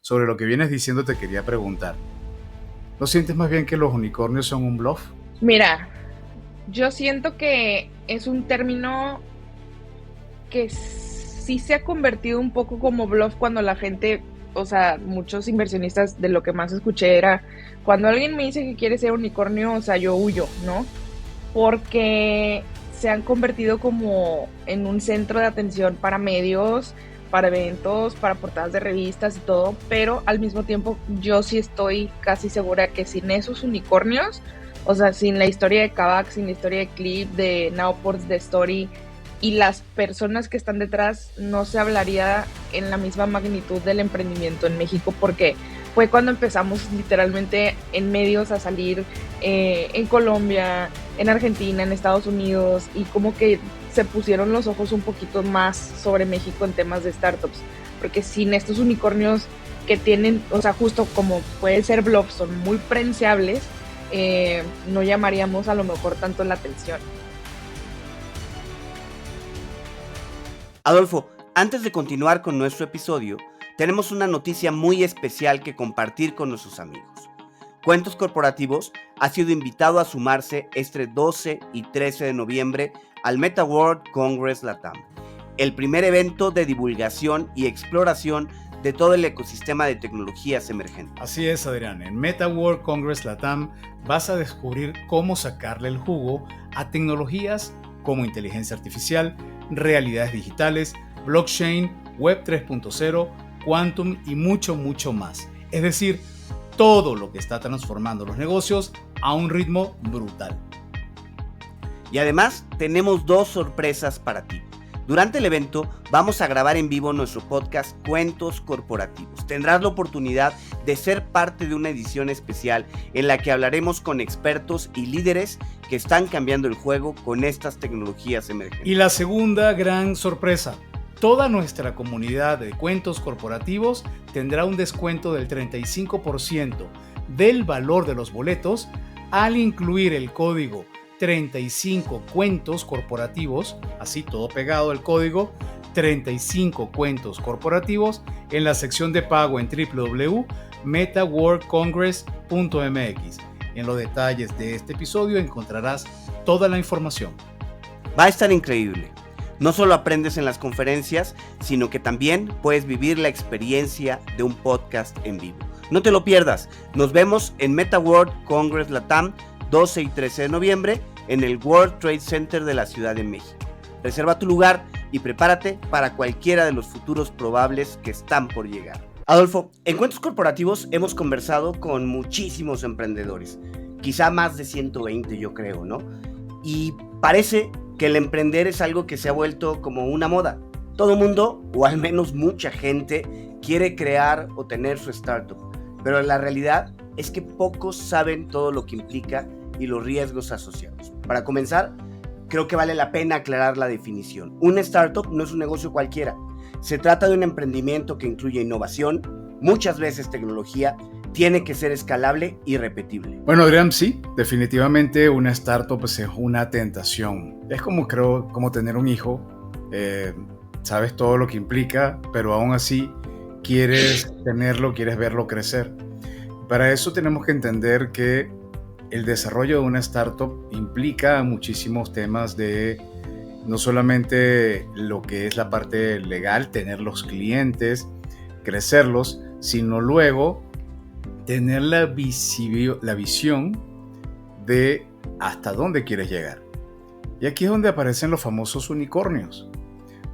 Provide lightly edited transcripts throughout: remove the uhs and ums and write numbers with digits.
sobre lo que vienes diciendo te quería preguntar. ¿No sientes más bien que los unicornios son un bluff? Mira, yo siento que es un término que sí se ha convertido un poco como bluff cuando la gente, o sea, muchos inversionistas, de lo que más escuché era, cuando alguien me dice que quiere ser unicornio, o sea, yo huyo, ¿no? Porque se han convertido como en un centro de atención para medios, para eventos, para portadas de revistas y todo, pero al mismo tiempo yo sí estoy casi segura que sin esos unicornios, o sea, sin la historia de Kavak, sin la historia de Clip, de Nowports, de Story y las personas que están detrás, no se hablaría en la misma magnitud del emprendimiento en México, porque fue cuando empezamos literalmente en medios a salir en Colombia, en Argentina, en Estados Unidos, y como que se pusieron los ojos un poquito más sobre México en temas de startups, porque sin estos unicornios que tienen, o sea, justo como puede ser Bluff, son muy prenseables, no llamaríamos a lo mejor tanto la atención. Adolfo, antes de continuar con nuestro episodio, tenemos una noticia muy especial que compartir con nuestros amigos. Cuentos Corporativos ha sido invitado a sumarse este 12 y 13 de noviembre al Meta World Congress LATAM, el primer evento de divulgación y exploración de todo el ecosistema de tecnologías emergentes. Así es, Adrián. En Meta World Congress LATAM vas a descubrir cómo sacarle el jugo a tecnologías como inteligencia artificial, realidades digitales, blockchain, web 3.0, quantum y mucho, mucho más. Es decir, todo lo que está transformando los negocios a un ritmo brutal. Y además tenemos 2 sorpresas para ti. Durante el evento vamos a grabar en vivo nuestro podcast Cuentos Corporativos. Tendrás la oportunidad de ser parte de una edición especial en la que hablaremos con expertos y líderes que están cambiando el juego con estas tecnologías emergentes. Y la segunda gran sorpresa, toda nuestra comunidad de Cuentos Corporativos tendrá un descuento del 35% del valor de los boletos al incluir el código 35 Cuentos Corporativos, así todo pegado el código 35 Cuentos Corporativos en la sección de pago en www.metaworldcongress.mx. En los detalles de este episodio encontrarás toda la información. Va a estar increíble. No solo aprendes en las conferencias, sino que también puedes vivir la experiencia de un podcast en vivo. No te lo pierdas. Nos vemos en Meta World Congress LATAM 12 y 13 de noviembre en el World Trade Center de la Ciudad de México. Reserva tu lugar y prepárate para cualquiera de los futuros probables que están por llegar. Adolfo, en Cuentos Corporativos hemos conversado con muchísimos emprendedores, quizá más de 120 yo creo, ¿no? Y parece que el emprender es algo que se ha vuelto como una moda. Todo mundo, o al menos mucha gente, quiere crear o tener su startup, pero la realidad es que pocos saben todo lo que implica y los riesgos asociados. Para comenzar, creo que vale la pena aclarar la definición. Una startup no es un negocio cualquiera. Se trata de un emprendimiento que incluye innovación, muchas veces tecnología, tiene que ser escalable y repetible. Bueno, Adrián, sí, definitivamente una startup es una tentación. Es como tener un hijo, sabes todo lo que implica, pero aún así quieres tenerlo, quieres verlo crecer. Para eso tenemos que entender que el desarrollo de una startup implica muchísimos temas de no solamente lo que es la parte legal, tener los clientes, crecerlos, sino luego tener la visión de hasta dónde quieres llegar. Y aquí es donde aparecen los famosos unicornios.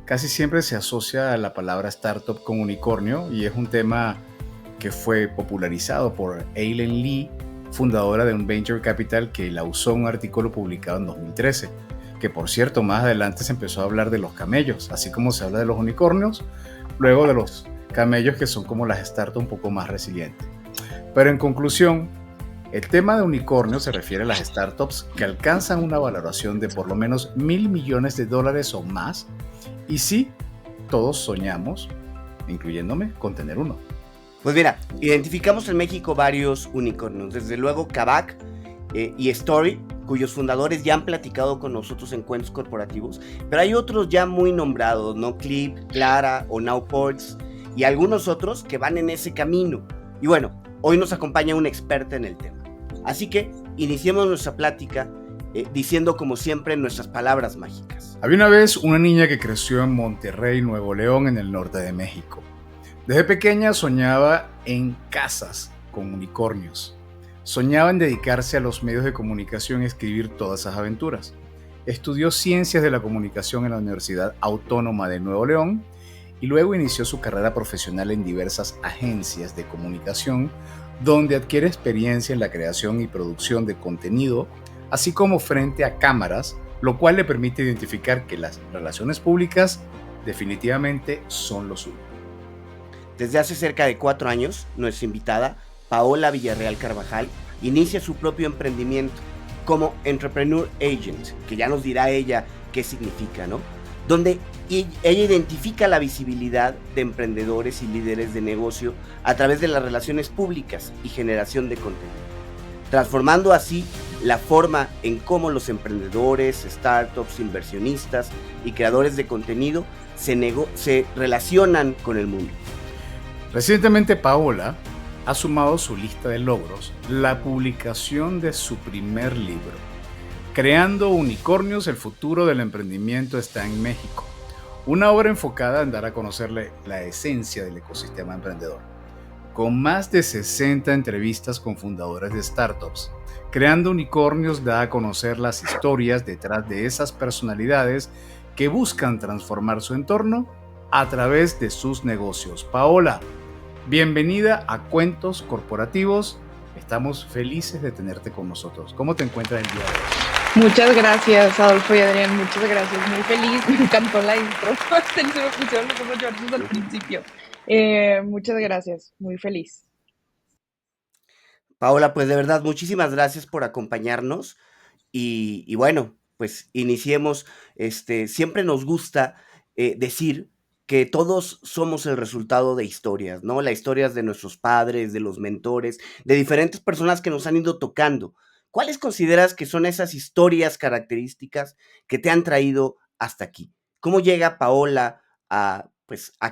Casi siempre se asocia la palabra startup con unicornio y es un tema que fue popularizado por Aileen Lee, fundadora de un venture capital que la usó en un artículo publicado en 2013, que por cierto más adelante se empezó a hablar de los camellos, así como se habla de los unicornios, luego de los camellos que son como las startups un poco más resilientes. Pero en conclusión, el tema de unicornio se refiere a las startups que alcanzan una valoración de por lo menos $1,000 millones o más, y sí, todos soñamos, incluyéndome, con tener uno. Pues mira, identificamos en México varios unicornios, desde luego Kavak y Story, cuyos fundadores ya han platicado con nosotros en Cuentos Corporativos, pero hay otros ya muy nombrados, ¿no? Clip, Clara o Nowports, y algunos otros que van en ese camino. Y bueno, hoy nos acompaña una experta en el tema. Así que iniciemos nuestra plática diciendo como siempre nuestras palabras mágicas. Había una vez una niña que creció en Monterrey, Nuevo León, en el norte de México. Desde pequeña soñaba en casas con unicornios. Soñaba en dedicarse a los medios de comunicación y escribir todas esas aventuras. Estudió Ciencias de la Comunicación en la Universidad Autónoma de Nuevo León y luego inició su carrera profesional en diversas agencias de comunicación, donde adquiere experiencia en la creación y producción de contenido, así como frente a cámaras, lo cual le permite identificar que las relaciones públicas definitivamente son lo suyo. Desde hace cerca de 4 años, nuestra invitada, Paola Villarreal Carvajal, inicia su propio emprendimiento como Entrepreneur Agent, que ya nos dirá ella qué significa, ¿no? Donde ella identifica la visibilidad de emprendedores y líderes de negocio a través de las relaciones públicas y generación de contenido, transformando así la forma en cómo los emprendedores, startups, inversionistas y creadores de contenido se relacionan con el mundo. Recientemente Paola ha sumado a su lista de logros la publicación de su primer libro, Creando Unicornios, el futuro del emprendimiento está en México, una obra enfocada en dar a conocerle la esencia del ecosistema emprendedor. Con más de 60 entrevistas con fundadores de startups, Creando Unicornios da a conocer las historias detrás de esas personalidades que buscan transformar su entorno a través de sus negocios. Paola, bienvenida a Cuentos Corporativos. Estamos felices de tenerte con nosotros. ¿Cómo te encuentras el día de hoy? Muchas gracias, Adolfo y Adrián, muchas gracias, muy feliz, me encantó la intro, se me pusieron los ojos llorosos al principio. Muchas gracias, muy feliz. Paola, pues de verdad, muchísimas gracias por acompañarnos y bueno, pues iniciemos. Siempre nos gusta decir que todos somos el resultado de historias, ¿no? Las historias de nuestros padres, de los mentores, de diferentes personas que nos han ido tocando. ¿Cuáles consideras que son esas historias características que te han traído hasta aquí? ¿Cómo llega Paola a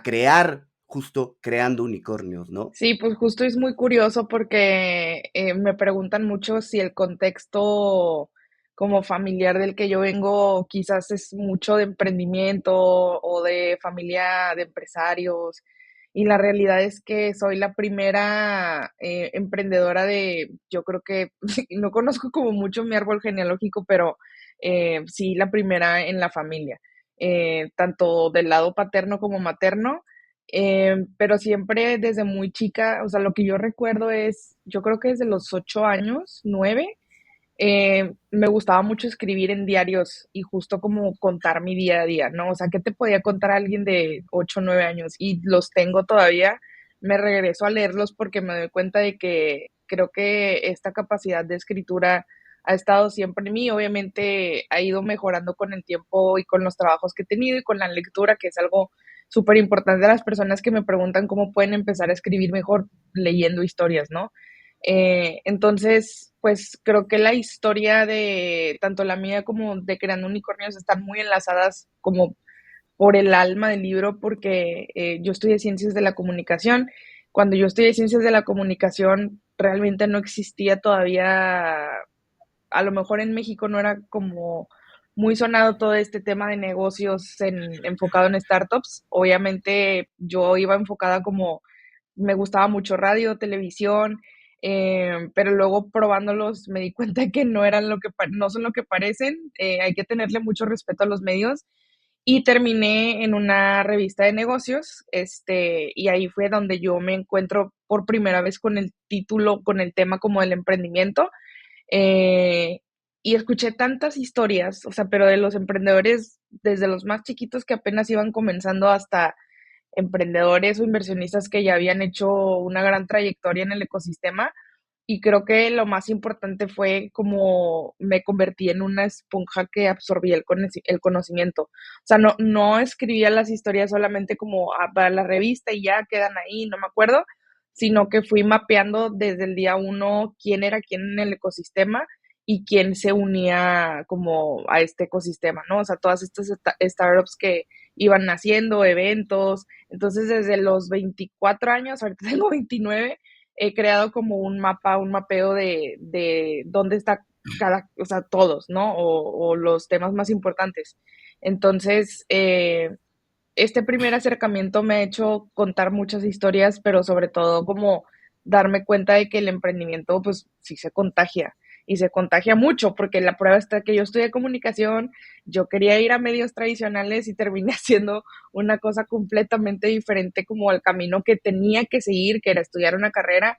crear, justo creando unicornios, ¿no? Sí, pues justo es muy curioso porque me preguntan mucho si el contexto como familiar del que yo vengo quizás es mucho de emprendimiento o de familia de empresarios. Y la realidad es que soy la primera emprendedora yo creo que, no conozco como mucho mi árbol genealógico, pero sí la primera en la familia, tanto del lado paterno como materno. Pero siempre desde muy chica, o sea, lo que yo recuerdo es, yo creo que desde los 8 años, 9, me gustaba mucho escribir en diarios y justo como contar mi día a día, ¿no? O sea, ¿qué te podía contar alguien de 8 o 9 años? Y los tengo todavía, me regreso a leerlos porque me doy cuenta de que creo que esta capacidad de escritura ha estado siempre en mí. Obviamente ha ido mejorando con el tiempo y con los trabajos que he tenido y con la lectura, que es algo súper importante a las personas que me preguntan cómo pueden empezar a escribir mejor leyendo historias, ¿no? Entonces, pues creo que la historia de tanto la mía como de Creando Unicornios están muy enlazadas como por el alma del libro, porque yo estudié Ciencias de la Comunicación. Cuando yo estudié Ciencias de la Comunicación, realmente no existía todavía, a lo mejor en México no era como muy sonado todo este tema de negocios enfocado en startups. Obviamente yo iba enfocada como, me gustaba mucho radio, televisión, pero luego probándolos me di cuenta que no eran no son lo que parecen. Hay que tenerle mucho respeto a los medios y terminé en una revista de negocios, y ahí fue donde yo me encuentro por primera vez con el título, con el tema como del emprendimiento. eh, y escuché tantas historias, o sea, pero de los emprendedores, desde los más chiquitos que apenas iban comenzando hasta emprendedores o inversionistas que ya habían hecho una gran trayectoria en el ecosistema. Y creo que lo más importante fue como me convertí en una esponja que absorbía el conocimiento. O sea, no escribía las historias solamente como para la revista y ya quedan ahí, no me acuerdo, sino que fui mapeando desde el día uno quién era quién en el ecosistema y quién se unía como a este ecosistema, ¿no? O sea, todas estas startups iban naciendo, eventos. Entonces, desde los 24 años, ahorita tengo 29, he creado como un mapa, un mapeo de dónde está o sea, todos, ¿no? O los temas más importantes. Entonces, este primer acercamiento me ha hecho contar muchas historias, pero sobre todo como darme cuenta de que el emprendimiento pues sí se contagia y se contagia mucho, porque la prueba está que yo estudié comunicación, yo quería ir a medios tradicionales y terminé haciendo una cosa completamente diferente como el camino que tenía que seguir, que era estudiar una carrera,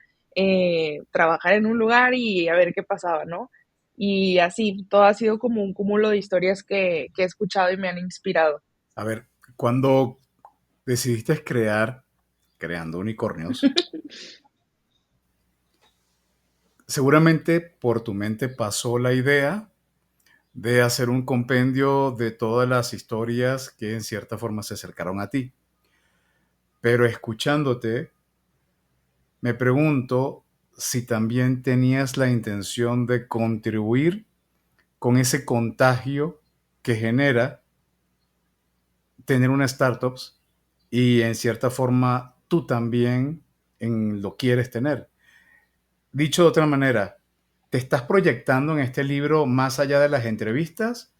trabajar en un lugar y a ver qué pasaba, ¿no? Y así, todo ha sido como un cúmulo de historias que he escuchado y me han inspirado. A ver, cuando decidiste creando unicornios, seguramente por tu mente pasó la idea de hacer un compendio de todas las historias que en cierta forma se acercaron a ti. Pero escuchándote, me pregunto si también tenías la intención de contribuir con ese contagio que genera tener una startups y en cierta forma tú también lo quieres tener. Dicho de otra manera, ¿te estás proyectando en este libro más allá de las entrevistas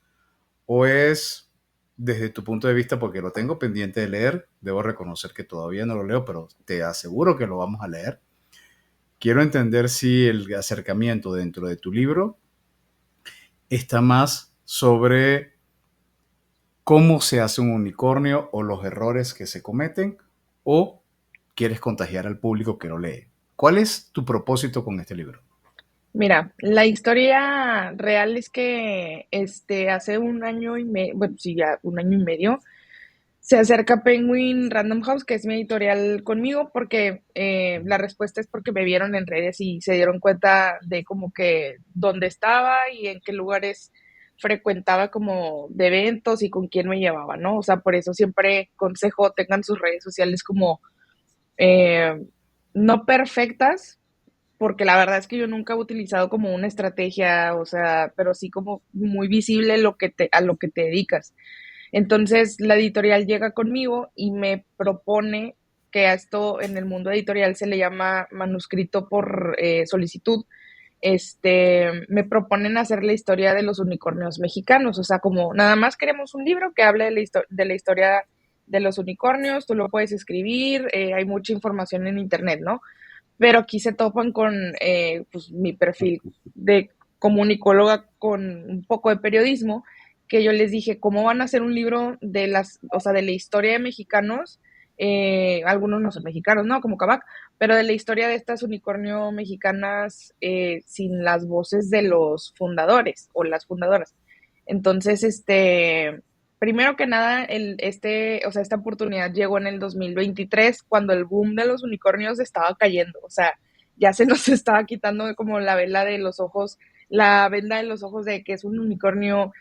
o es desde tu punto de vista, porque lo tengo pendiente de leer, debo reconocer que todavía no lo leo, pero te aseguro que lo vamos a leer? Quiero entender si el acercamiento dentro de tu libro está más sobre cómo se hace un unicornio o los errores que se cometen, o quieres contagiar al público que lo lee. ¿Cuál es tu propósito con este libro? Mira, la historia real es que hace un año y medio, bueno, sí, ya un año y medio, se acerca Penguin Random House, que es mi editorial conmigo, porque la respuesta es porque me vieron en redes y se dieron cuenta de como que dónde estaba y en qué lugares frecuentaba como de eventos y con quién me llevaba, ¿no? O sea, por eso siempre consejo, tengan sus redes sociales como eh, no perfectas, porque la verdad es que yo nunca he utilizado como una estrategia, o sea, pero sí como muy visible a lo que te dedicas. Entonces, la editorial llega conmigo y me propone que a esto en el mundo editorial se le llama manuscrito por solicitud. Me proponen hacer la historia de los unicornios mexicanos, o sea, como nada más queremos un libro que hable de la historia de los unicornios, tú lo puedes escribir, hay mucha información en internet, ¿no? Pero aquí se topan con pues, mi perfil de comunicóloga con un poco de periodismo, que yo les dije, ¿cómo van a hacer un libro de o sea, de la historia de mexicanos? Algunos no son mexicanos, ¿no? Como Kavak, pero de la historia de estas unicornio mexicanas sin las voces de los fundadores o las fundadoras. Entonces, primero que nada, o sea, esta oportunidad llegó en el 2023, cuando el boom de los unicornios estaba cayendo. O sea, ya se nos estaba quitando como la vela de los ojos, la venda de los ojos de que es un unicornio.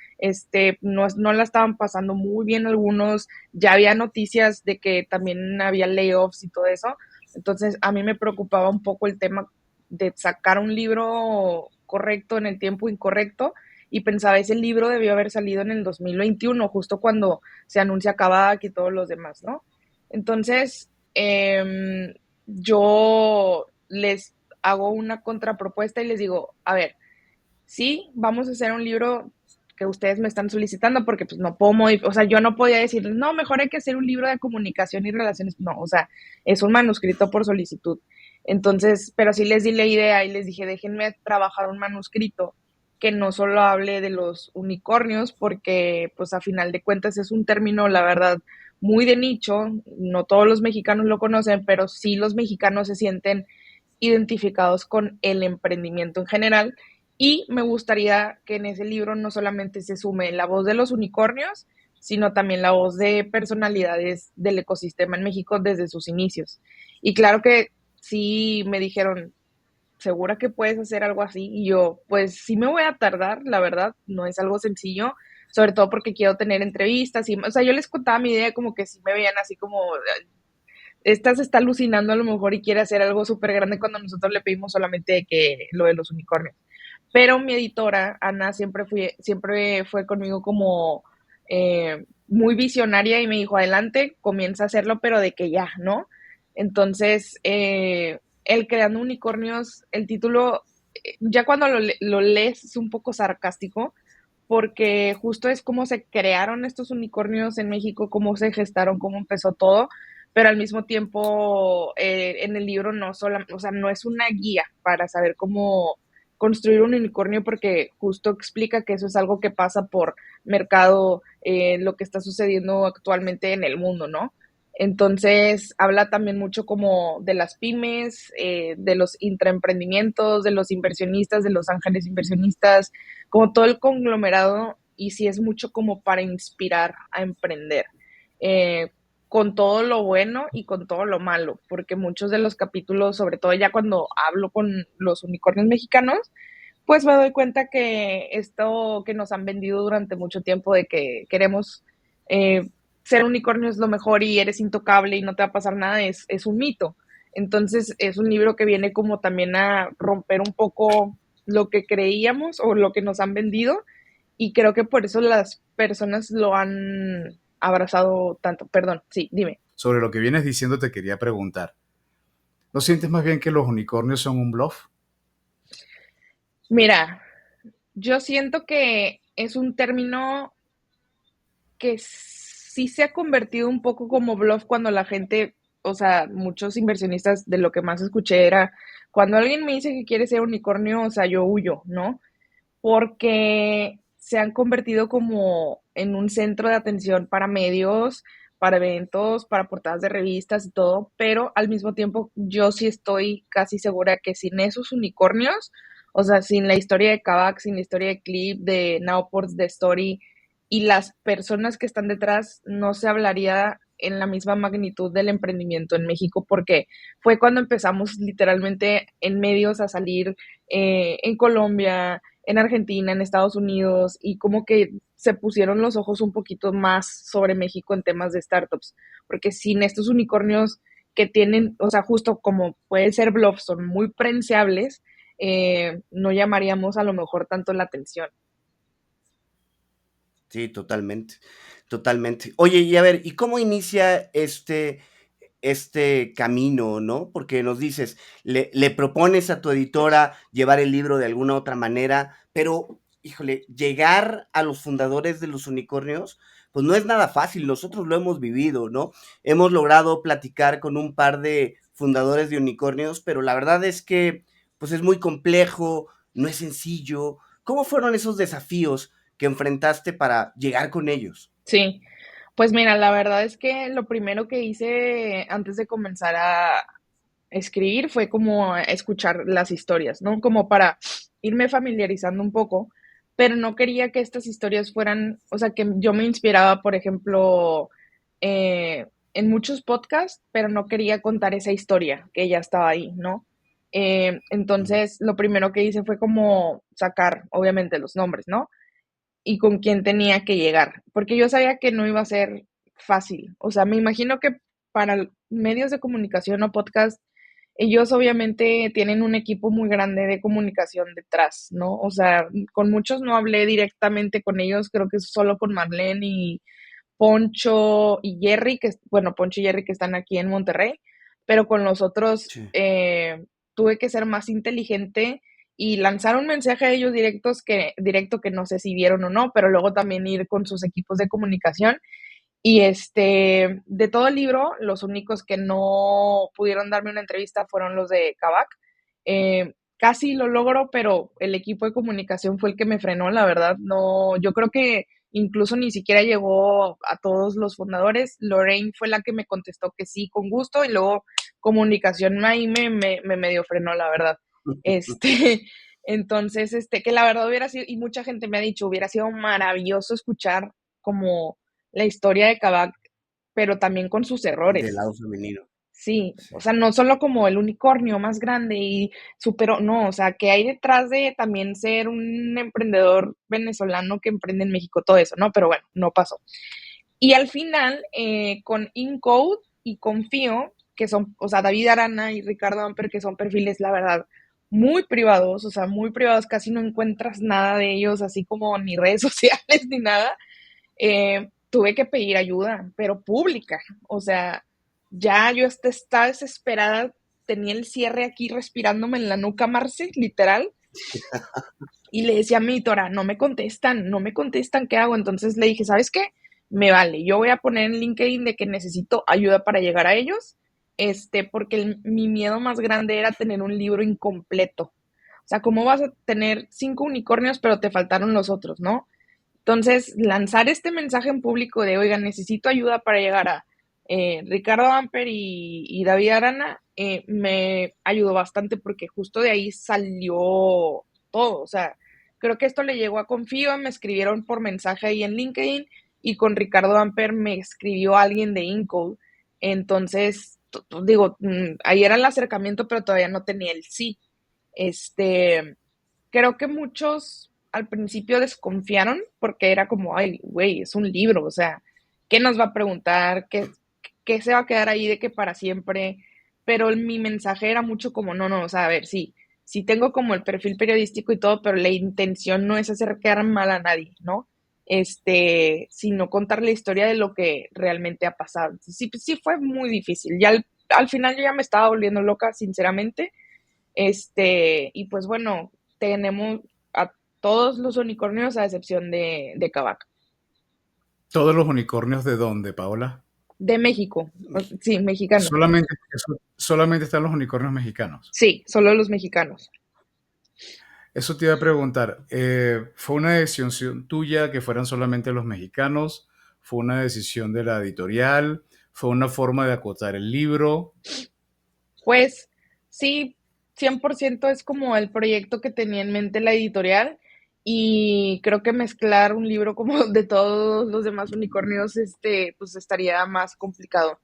No la estaban pasando muy bien algunos, ya había noticias de que también había layoffs y todo eso. Entonces, a mí me preocupaba un poco el tema de sacar un libro correcto en el tiempo incorrecto, y pensaba, ese libro debió haber salido en el 2021, justo cuando se anuncia Kavak y todos los demás, ¿no? Entonces, yo les hago una contrapropuesta y les digo, a ver, sí, vamos a hacer un libro que ustedes me están solicitando, porque pues no puedo o sea, yo no podía decir, no, mejor hay que hacer un libro de comunicación y relaciones, no, o sea, es un manuscrito por solicitud. Entonces, pero sí les di la idea y les dije, déjenme trabajar un manuscrito que no solo hable de los unicornios, porque pues a final de cuentas es un término, la verdad, muy de nicho, no todos los mexicanos lo conocen, pero sí los mexicanos se sienten identificados con el emprendimiento en general, y me gustaría que en ese libro no solamente se sume la voz de los unicornios, sino también la voz de personalidades del ecosistema en México desde sus inicios. Y claro que sí me dijeron, ¿segura que puedes hacer algo así? Y yo, pues sí me voy a tardar, la verdad, no es algo sencillo, sobre todo porque quiero tener entrevistas. O sea, yo les contaba mi idea como que sí me veían así como, esta se está alucinando a lo mejor y quiere hacer algo súper grande, cuando nosotros le pedimos solamente que lo de los unicornios. Pero mi editora, Ana, siempre fue conmigo como muy visionaria y me dijo, adelante, comienza a hacerlo, pero de que ya, ¿no? Entonces, el Creando Unicornios, el título, ya cuando lo lees es un poco sarcástico, porque justo es cómo se crearon estos unicornios en México, cómo se gestaron, cómo empezó todo, pero al mismo tiempo en el libro no solo, o sea, no es una guía para saber cómo construir un unicornio, porque justo explica que eso es algo que pasa por mercado, lo que está sucediendo actualmente en el mundo, ¿no? Entonces, habla también mucho como de las pymes, de los intraemprendimientos, de los inversionistas, de los ángeles inversionistas, como todo el conglomerado, y sí es mucho como para inspirar a emprender, eh, con todo lo bueno y con todo lo malo, porque muchos de los capítulos, sobre todo ya cuando hablo con los unicornios mexicanos, pues me doy cuenta que esto que nos han vendido durante mucho tiempo de que queremos ser unicornio es lo mejor y eres intocable y no te va a pasar nada, es un mito. Entonces es un libro que viene como también a romper un poco lo que creíamos o lo que nos han vendido, y creo que por eso las personas lo han abrazado tanto. Perdón, sí, dime. Sobre lo que vienes diciendo te quería preguntar. ¿No sientes más bien que los unicornios son un bluff? Mira, yo siento que es un término que sí se ha convertido un poco como bluff cuando la gente, o sea, muchos inversionistas, de lo que más escuché era, cuando alguien me dice que quiere ser unicornio, o sea, yo huyo, ¿no? Porque se han convertido como en un centro de atención para medios, para eventos, para portadas de revistas y todo, pero al mismo tiempo yo sí estoy casi segura que sin esos unicornios, o sea, sin la historia de Kavak, sin la historia de Clip, de Nowports, de Story y las personas que están detrás, no se hablaría en la misma magnitud del emprendimiento en México, porque fue cuando empezamos literalmente en medios a salir, en Colombia, en Argentina, en Estados Unidos, y como que se pusieron los ojos un poquito más sobre México en temas de startups, porque sin estos unicornios que tienen, o sea, justo como puede ser Bluff, son muy prenseables, no llamaríamos a lo mejor tanto la atención. Sí, totalmente, totalmente. Oye, y a ver, ¿y cómo inicia este camino, no? Porque nos dices, le propones a tu editora llevar el libro de alguna otra manera, pero, híjole, llegar a los fundadores de los unicornios, pues no es nada fácil, nosotros lo hemos vivido, ¿no? Hemos logrado platicar con un par de fundadores de unicornios, pero la verdad es que, pues es muy complejo, no es sencillo. ¿Cómo fueron esos desafíos que enfrentaste para llegar con ellos? Sí, pues mira, la verdad es que lo primero que hice antes de comenzar a escribir fue como escuchar las historias, ¿no? Como para irme familiarizando un poco, pero no quería que estas historias fueran, o sea, que yo me inspiraba, por ejemplo, en muchos podcasts, pero no quería contar esa historia que ya estaba ahí, ¿no? Entonces, lo primero que hice fue como sacar, obviamente, los nombres, ¿no? Y con quién tenía que llegar, porque yo sabía que no iba a ser fácil. O sea, me imagino que para medios de comunicación o podcast, ellos obviamente tienen un equipo muy grande de comunicación detrás, ¿no? O sea, con muchos no hablé directamente con ellos, creo que solo con Marlene y Poncho y Jerry, que, bueno, Poncho y Jerry que están aquí en Monterrey, pero con los otros Sí. tuve que ser más inteligente y lanzar un mensaje a ellos directo que no sé si vieron o no, pero luego también ir con sus equipos de comunicación. Y de todo el libro, los únicos que no pudieron darme una entrevista fueron los de Kavak. Casi lo logro, pero el equipo de comunicación fue el que me frenó, la verdad. No, yo creo que incluso ni siquiera llegó a todos los fundadores. Lorraine fue la que me contestó que sí, con gusto, y luego comunicación ahí me medio frenó, la verdad. Entonces, que la verdad hubiera sido, y mucha gente me ha dicho, hubiera sido maravilloso escuchar como la historia de Kavak, pero también con sus Del errores. lado femenino. Sí, Sí. o sea, no solo como el unicornio más grande y superó, no, o sea, que hay detrás de también ser un emprendedor venezolano que emprende en México, todo eso, ¿no? Pero bueno, no pasó. Y al final, con Incode y Confío, que son, o sea, David Arana y Ricardo Amper, que son perfiles, la verdad, muy privados, o sea, muy privados, casi no encuentras nada de ellos, así como ni redes sociales ni nada. tuve que pedir ayuda, pero pública. O sea, ya yo estaba desesperada, tenía el cierre aquí respirándome en la nuca, Marce, literal. Y le decía a mi editora, no me contestan, ¿qué hago? Entonces le dije, ¿sabes qué? Me vale, yo voy a poner en LinkedIn de que necesito ayuda para llegar a ellos, porque mi miedo más grande era tener un libro incompleto. O sea, ¿cómo vas a tener 5 unicornios pero te faltaron los otros, no? Entonces, lanzar este mensaje en público de, oigan, necesito ayuda para llegar a Ricardo Amper y David Arana, me ayudó bastante porque justo de ahí salió todo. O sea, creo que esto le llegó a Confío, me escribieron por mensaje ahí en LinkedIn y con Ricardo Amper me escribió alguien de Incode. Entonces, digo, ahí era el acercamiento, pero todavía no tenía el sí. Creo que muchos al principio desconfiaron porque era como, ay, güey, es un libro, o sea, ¿qué nos va a preguntar? ¿Qué se va a quedar ahí de que para siempre? Pero mi mensaje era mucho como, no, o sea, a ver, sí tengo como el perfil periodístico y todo, pero la intención no es hacer quedar mal a nadie, ¿no? Sino contar la historia de lo que realmente ha pasado. Sí fue muy difícil. Ya al final yo ya me estaba volviendo loca, sinceramente. Y pues bueno, tenemos a todos los unicornios a excepción de Kavak. ¿Todos los unicornios de dónde, Paola? De México, sí, mexicanos. Solamente están los unicornios mexicanos. Sí, solo los mexicanos. Eso te iba a preguntar. ¿Fue una decisión tuya que fueran solamente los mexicanos? ¿Fue una decisión de la editorial? ¿Fue una forma de acotar el libro? Pues sí, 100% es como el proyecto que tenía en mente la editorial y creo que mezclar un libro como de todos los demás unicornios, pues estaría más complicado.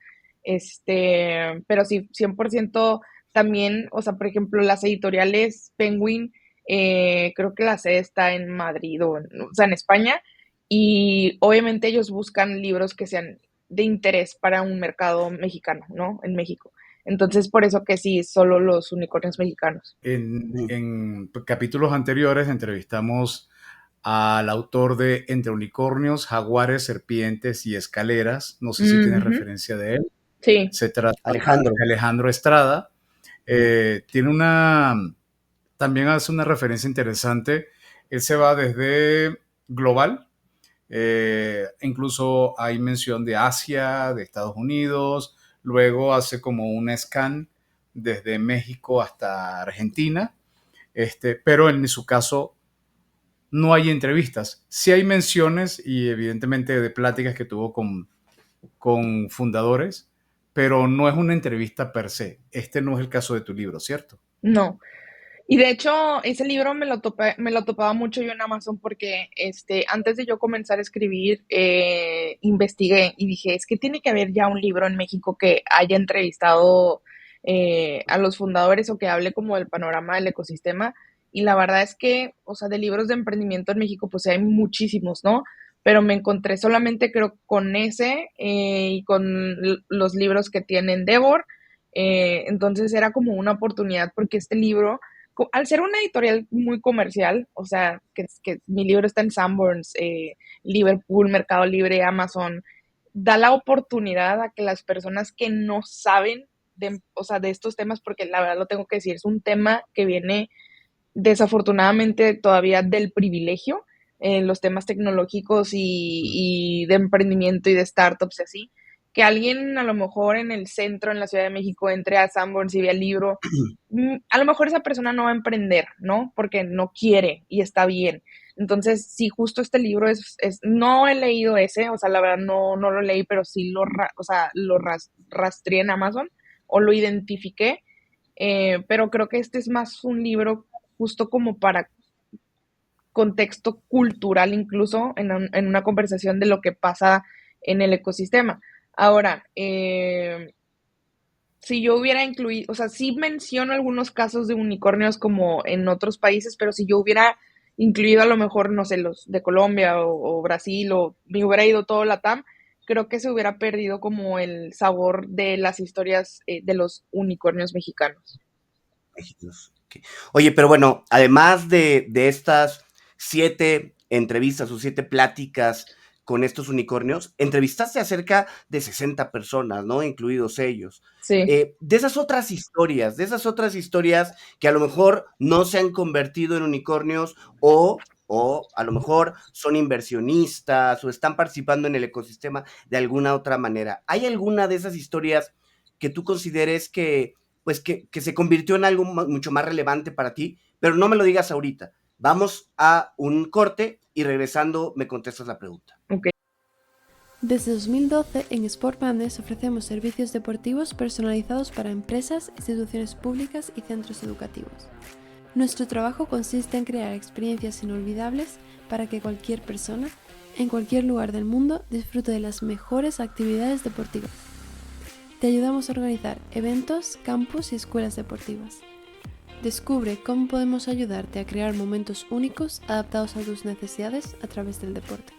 Pero sí, 100% también, o sea, por ejemplo, las editoriales Penguin, creo que la sede está en Madrid o sea, en España, y obviamente ellos buscan libros que sean de interés para un mercado mexicano, ¿no? En México. Entonces, por eso que sí, solo los unicornios mexicanos. En capítulos anteriores entrevistamos al autor de Entre unicornios, jaguares, serpientes y escaleras. No sé si tienes referencia de él. Sí. Se trata de Alejandro Estrada. También hace una referencia interesante. Él se va desde global, incluso hay mención de Asia, de Estados Unidos, luego hace como un scan desde México hasta Argentina, pero en su caso no hay entrevistas. Sí hay menciones y evidentemente de pláticas que tuvo con fundadores, pero no es una entrevista per se. Este no es el caso de tu libro, ¿cierto? No. Y de hecho, ese libro me lo topaba mucho yo en Amazon porque antes de yo comenzar a escribir, investigué y dije, es que tiene que haber ya un libro en México que haya entrevistado a los fundadores o que hable como del panorama del ecosistema. Y la verdad es que, o sea, de libros de emprendimiento en México, pues hay muchísimos, ¿no? Pero me encontré solamente, creo, con ese y con los libros que tiene Endeavor. Entonces era como una oportunidad porque este libro al ser una editorial muy comercial, o sea, que mi libro está en Sanborns, Liverpool, Mercado Libre, Amazon, da la oportunidad a que las personas que no saben o sea, de estos temas, porque la verdad lo tengo que decir, es un tema que viene desafortunadamente todavía del privilegio, los temas tecnológicos y de emprendimiento y de startups y así, que alguien a lo mejor en el centro, en la Ciudad de México, entre a Sanborns y vea el libro, a lo mejor esa persona no va a emprender, ¿no? Porque no quiere y está bien. Entonces, sí, justo este libro no he leído ese, o sea, la verdad no lo leí, pero sí lo rastreé en Amazon o lo identifiqué, pero creo que este es más un libro justo como para contexto cultural incluso en una conversación de lo que pasa en el ecosistema. Ahora, si yo hubiera incluido, o sea, sí menciono algunos casos de unicornios como en otros países, pero si yo hubiera incluido a lo mejor, no sé, los de Colombia o Brasil o me hubiera ido todo Latam, creo que se hubiera perdido como el sabor de las historias de los unicornios mexicanos. Okay. Oye, pero bueno, además de estas 7 entrevistas o 7 pláticas con estos unicornios, entrevistaste a cerca de 60 personas, ¿no? Incluidos ellos. Sí. De esas otras historias que a lo mejor no se han convertido en unicornios o a lo mejor son inversionistas o están participando en el ecosistema de alguna otra manera. ¿Hay alguna de esas historias que tú consideres que, pues, que se convirtió en algo mucho más relevante para ti? Pero no me lo digas ahorita. Vamos a un corte y regresando me contestas la pregunta. Okay. Desde 2012, en Sport Madness ofrecemos servicios deportivos personalizados para empresas, instituciones públicas y centros educativos. Nuestro trabajo consiste en crear experiencias inolvidables para que cualquier persona, en cualquier lugar del mundo, disfrute de las mejores actividades deportivas. Te ayudamos a organizar eventos, campus y escuelas deportivas. Descubre cómo podemos ayudarte a crear momentos únicos adaptados a tus necesidades a través del deporte.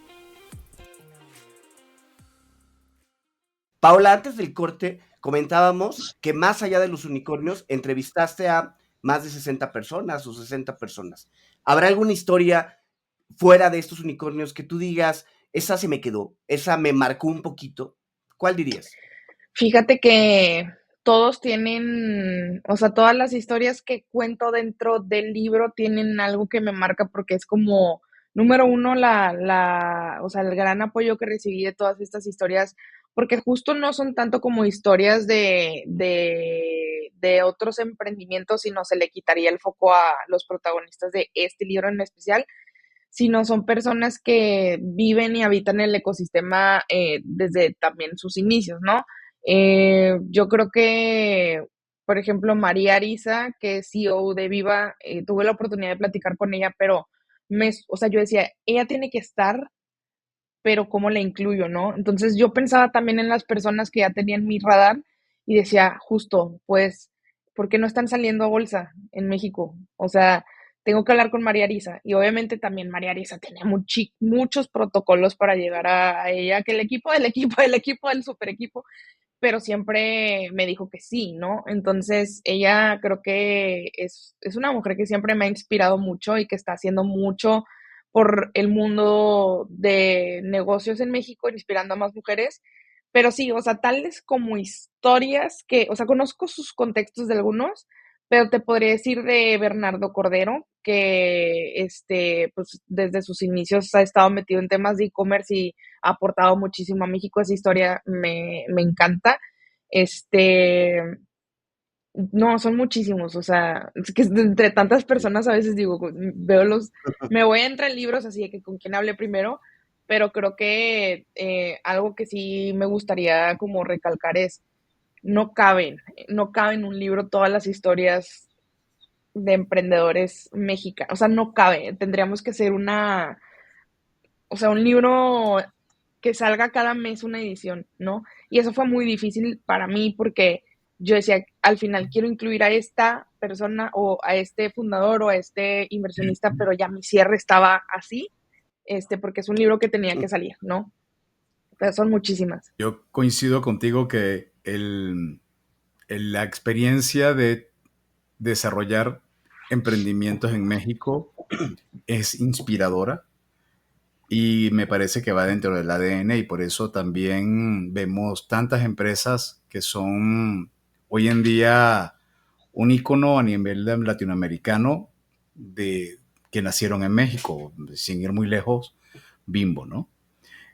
Paola, antes del corte comentábamos que más allá de los unicornios entrevistaste a más de 60 personas o 60 personas. ¿Habrá alguna historia fuera de estos unicornios que tú digas, esa se me quedó, esa me marcó un poquito? ¿Cuál dirías? Fíjate que todos tienen, o sea, todas las historias que cuento dentro del libro tienen algo que me marca porque es como, número uno, o sea, el gran apoyo que recibí de todas estas historias, porque justo no son tanto como historias de otros emprendimientos, sino se le quitaría el foco a los protagonistas de este libro en especial, sino son personas que viven y habitan el ecosistema desde también sus inicios, ¿no? Yo creo que, por ejemplo, María Arisa, que es CEO de Viva, tuve la oportunidad de platicar con ella, pero o sea, yo decía, ella tiene que estar, pero ¿cómo la incluyo, no? Entonces yo pensaba también en las personas que ya tenían mi radar y decía, justo, pues, ¿por qué no están saliendo a bolsa en México? O sea, tengo que hablar con María Arisa y obviamente también María Arisa tenía muchos protocolos para llegar a ella, que el equipo del super equipo, pero siempre me dijo que sí, ¿no? Entonces, ella creo que es una mujer que siempre me ha inspirado mucho y que está haciendo mucho por el mundo de negocios en México, inspirando a más mujeres. Pero sí, o sea, tales como historias que, o sea, conozco sus contextos de algunos, pero te podría decir de Bernardo Cordero, que pues desde sus inicios ha estado metido en temas de e-commerce y ha aportado muchísimo a México. Esa historia me encanta. No, son muchísimos, o sea, es que entre tantas personas a veces digo, me voy entre libros así de que con quién hablé primero, pero creo que algo que sí me gustaría como recalcar es, no caben en un libro todas las historias de emprendedores mexicanos, o sea, no cabe, tendríamos que hacer o sea, un libro que salga cada mes una edición, ¿no? Y eso fue muy difícil para mí porque yo decía, al final quiero incluir a esta persona o a este fundador o a este inversionista, pero ya mi cierre estaba así, porque es un libro que tenía que salir, ¿no? Pero son muchísimas. Yo coincido contigo que la experiencia de desarrollar emprendimientos en México es inspiradora y me parece que va dentro del ADN y por eso también vemos tantas empresas que son hoy en día un icono a nivel latinoamericano que nacieron en México, sin ir muy lejos, Bimbo, ¿no?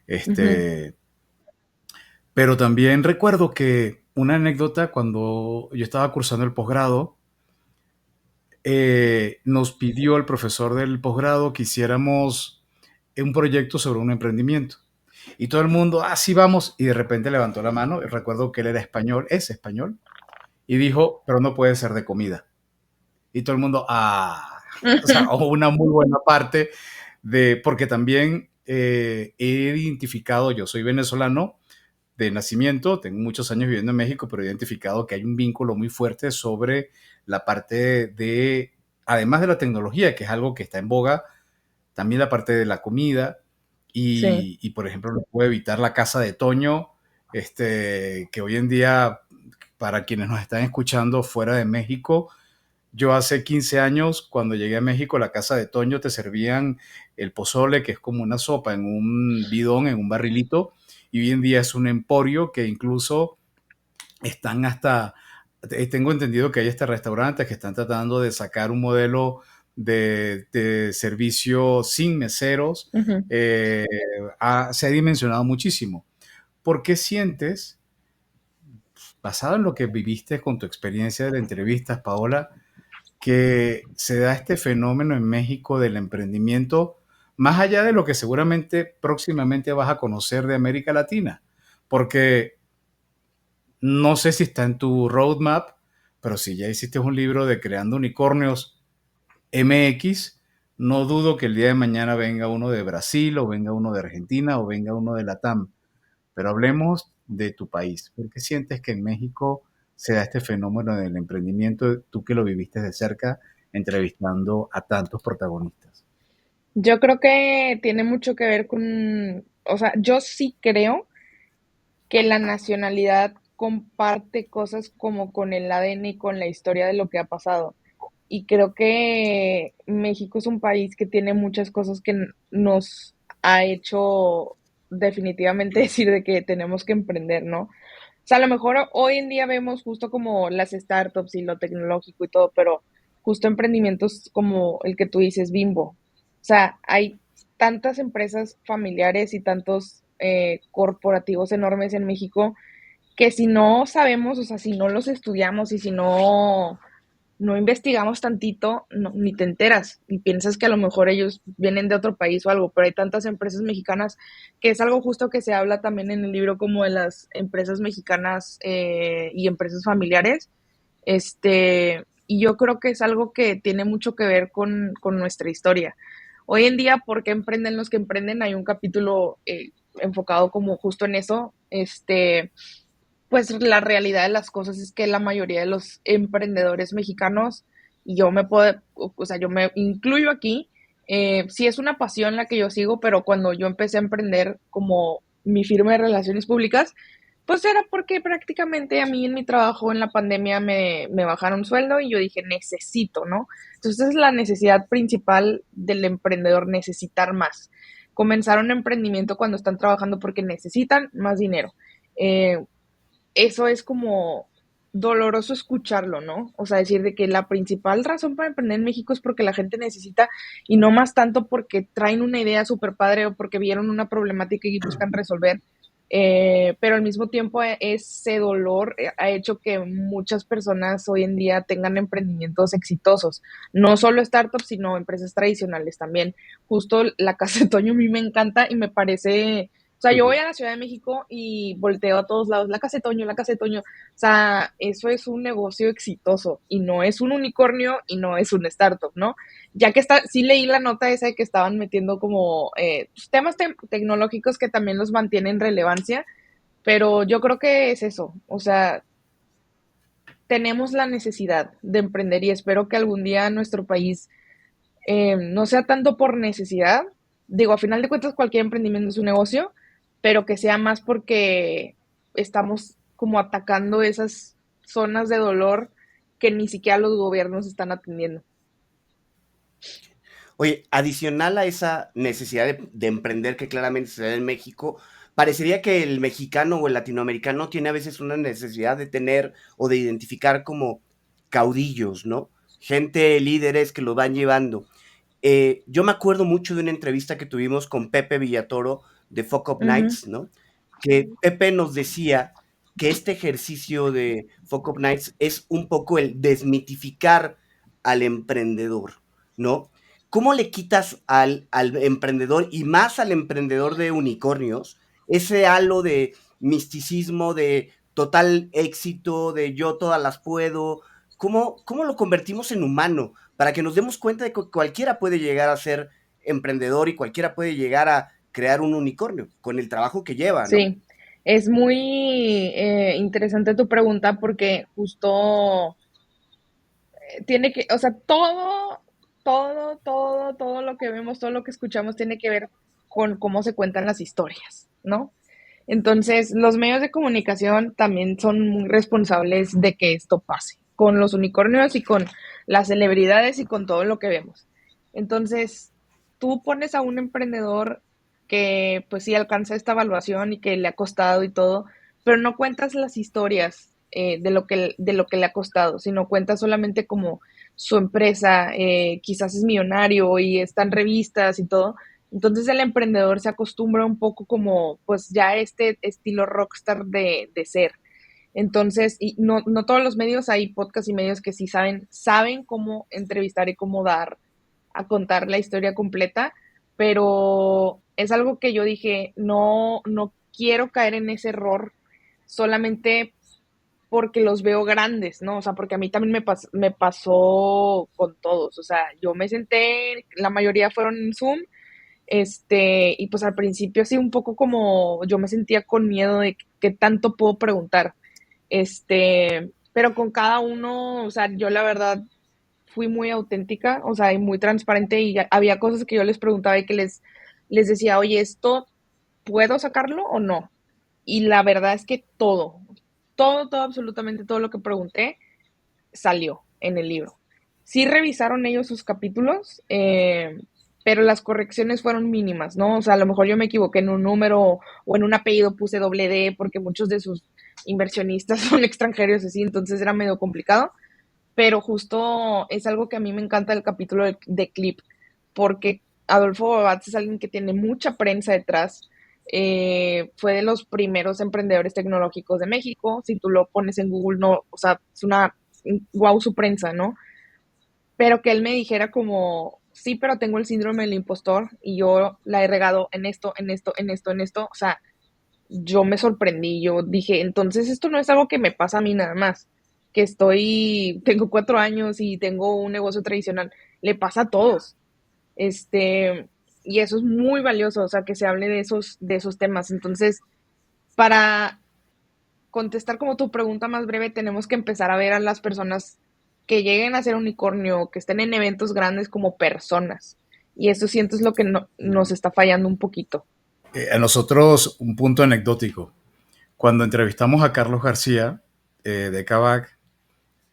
Ujú. Pero también recuerdo que una anécdota cuando yo estaba cursando el posgrado, nos pidió el profesor del posgrado que hiciéramos un proyecto sobre un emprendimiento. Y todo el mundo, sí vamos, y de repente levantó la mano. Y recuerdo que él era español, es español, y dijo, pero no puede ser de comida. Y todo el mundo, o sea, una muy buena parte porque también he identificado, yo soy venezolano de nacimiento, tengo muchos años viviendo en México, pero he identificado que hay un vínculo muy fuerte sobre la parte además de la tecnología, que es algo que está en boga, también la parte de la comida Sí. y por ejemplo, no puedo evitar la casa de Toño, que hoy en día, para quienes nos están escuchando fuera de México, Yo hace 15 años, cuando llegué a México, la casa de Toño te servían el pozole, que es como una sopa en un bidón, en un barrilito, y hoy en día es un emporio que incluso están hasta, tengo entendido que hay restaurantes que están tratando de sacar un modelo de servicio sin meseros. Ujú. eh, Se ha dimensionado muchísimo. ¿Por qué sientes, basado en lo que viviste con tu experiencia de entrevistas, Paola, que se da este fenómeno en México del emprendimiento, más allá de lo que seguramente próximamente vas a conocer de América Latina? Porque no sé si está en tu roadmap, pero si ya hiciste un libro de Creando Unicornios MX, no dudo que el día de mañana venga uno de Brasil, o venga uno de Argentina, o venga uno de Latam. Pero hablemos de tu país. ¿Por qué sientes que en México se da este fenómeno del emprendimiento, tú que lo viviste de cerca, entrevistando a tantos protagonistas? Yo creo que tiene mucho que ver con, o sea, yo sí creo que la nacionalidad comparte cosas como con el ADN y con la historia de lo que ha pasado. Y creo que México es un país que tiene muchas cosas que nos ha hecho definitivamente decir de que tenemos que emprender, ¿no? O sea, a lo mejor hoy en día vemos justo como las startups y lo tecnológico y todo, pero justo emprendimientos como el que tú dices, Bimbo. O sea, hay tantas empresas familiares y tantos corporativos enormes en México que si no sabemos, o sea, si no los estudiamos y si no investigamos tantito, ni te enteras y piensas que a lo mejor ellos vienen de otro país o algo, pero hay tantas empresas mexicanas que es algo justo que se habla también en el libro como de las empresas mexicanas y empresas familiares. Y yo creo que es algo que tiene mucho que ver con nuestra historia. Hoy en día, ¿por qué emprenden los que emprenden? Hay un capítulo enfocado como justo en eso. Pues la realidad de las cosas es que la mayoría de los emprendedores mexicanos, y yo me puedo, o sea, yo me incluyo aquí, sí es una pasión la que yo sigo, pero cuando yo empecé a emprender como mi firma de relaciones públicas, pues era porque prácticamente a mí en mi trabajo en la pandemia me bajaron sueldo y yo dije, necesito, ¿no? Entonces es la necesidad principal del emprendedor, necesitar más. Comenzar un emprendimiento cuando están trabajando porque necesitan más dinero. Eso es como doloroso escucharlo, ¿no? O sea, decir de que la principal razón para emprender en México es porque la gente necesita y no más tanto porque traen una idea súper padre o porque vieron una problemática y buscan resolver. Pero al mismo tiempo ese dolor ha hecho que muchas personas hoy en día tengan emprendimientos exitosos, no solo startups, sino empresas tradicionales también. Justo la Casa de Toño a mí me encanta y me parece, o sea, yo voy a la Ciudad de México y volteo a todos lados, la Casa de Toño, la Casa de Toño. O sea, eso es un negocio exitoso y no es un unicornio y no es un startup, ¿no? Ya que sí leí la nota esa de que estaban metiendo como pues, temas tecnológicos que también los mantienen relevancia, pero yo creo que es eso, o sea, tenemos la necesidad de emprender y espero que algún día nuestro país no sea tanto por necesidad, digo, a final de cuentas cualquier emprendimiento es un negocio, pero que sea más porque estamos como atacando esas zonas de dolor que ni siquiera los gobiernos están atendiendo. Oye, adicional a esa necesidad de emprender que claramente se da en México, parecería que el mexicano o el latinoamericano tiene a veces una necesidad de tener o de identificar como caudillos, ¿no? Gente, líderes que lo van llevando. Yo me acuerdo mucho de una entrevista que tuvimos con Pepe Villatoro de Fuck Up Ujú. Nights, ¿no? Que Pepe nos decía que este ejercicio de Fuck Up Nights es un poco el desmitificar al emprendedor, ¿no? ¿Cómo le quitas al emprendedor y más al emprendedor de unicornios ese halo de misticismo, de total éxito, de yo todas las puedo? ¿Cómo lo convertimos en humano? Para que nos demos cuenta de que cualquiera puede llegar a ser emprendedor y cualquiera puede llegar a crear un unicornio con el trabajo que lleva, ¿no? Sí, es muy interesante tu pregunta porque justo tiene que, o sea, todo lo que vemos, todo lo que escuchamos tiene que ver con cómo se cuentan las historias, ¿no? Entonces, los medios de comunicación también son muy responsables de que esto pase. con los unicornios y con las celebridades y con todo lo que vemos. Entonces, tú pones a un emprendedor que pues sí alcanza esta evaluación y que le ha costado y todo, pero no cuentas las historias de lo que le ha costado, sino cuentas solamente como su empresa, quizás es millonario y está en revistas y todo. Entonces el emprendedor se acostumbra un poco como pues ya a este estilo rockstar de ser. Entonces, y no todos los medios, hay podcasts y medios que sí saben cómo entrevistar y cómo dar a contar la historia completa, pero es algo que yo dije, no quiero caer en ese error solamente porque los veo grandes, ¿no? O sea, porque a mí también me pasó con todos, o sea, yo me senté, la mayoría fueron en Zoom, y pues al principio sí un poco como yo me sentía con miedo de qué tanto puedo preguntar, pero con cada uno, o sea, yo la verdad fui muy auténtica, o sea, y muy transparente y había cosas que yo les preguntaba y que les decía, oye, ¿esto puedo sacarlo o no? Y la verdad es que todo, absolutamente todo lo que pregunté salió en el libro. Sí revisaron ellos sus capítulos, pero las correcciones fueron mínimas, ¿no? O sea, a lo mejor yo me equivoqué en un número o en un apellido puse doble D porque muchos de sus inversionistas son extranjeros así, entonces era medio complicado, pero justo es algo que a mí me encanta del capítulo de Clip, porque Adolfo Babatz es alguien que tiene mucha prensa detrás, fue de los primeros emprendedores tecnológicos de México, si tú lo pones en Google, no, o sea, es una wow su prensa, ¿no? Pero que él me dijera como, sí, pero tengo el síndrome del impostor y yo la he regado en esto, en esto, en esto, en esto, o sea, yo me sorprendí, yo dije, entonces esto no es algo que me pasa a mí nada más, que tengo 4 años y tengo un negocio tradicional, le pasa a todos, y eso es muy valioso, o sea, que se hable de esos temas. Entonces, para contestar como tu pregunta más breve, tenemos que empezar a ver a las personas que lleguen a ser unicornio, que estén en eventos grandes como personas. Y eso siento es lo que nos está fallando un poquito. A nosotros, un punto anecdótico. Cuando entrevistamos a Carlos García de Kavak,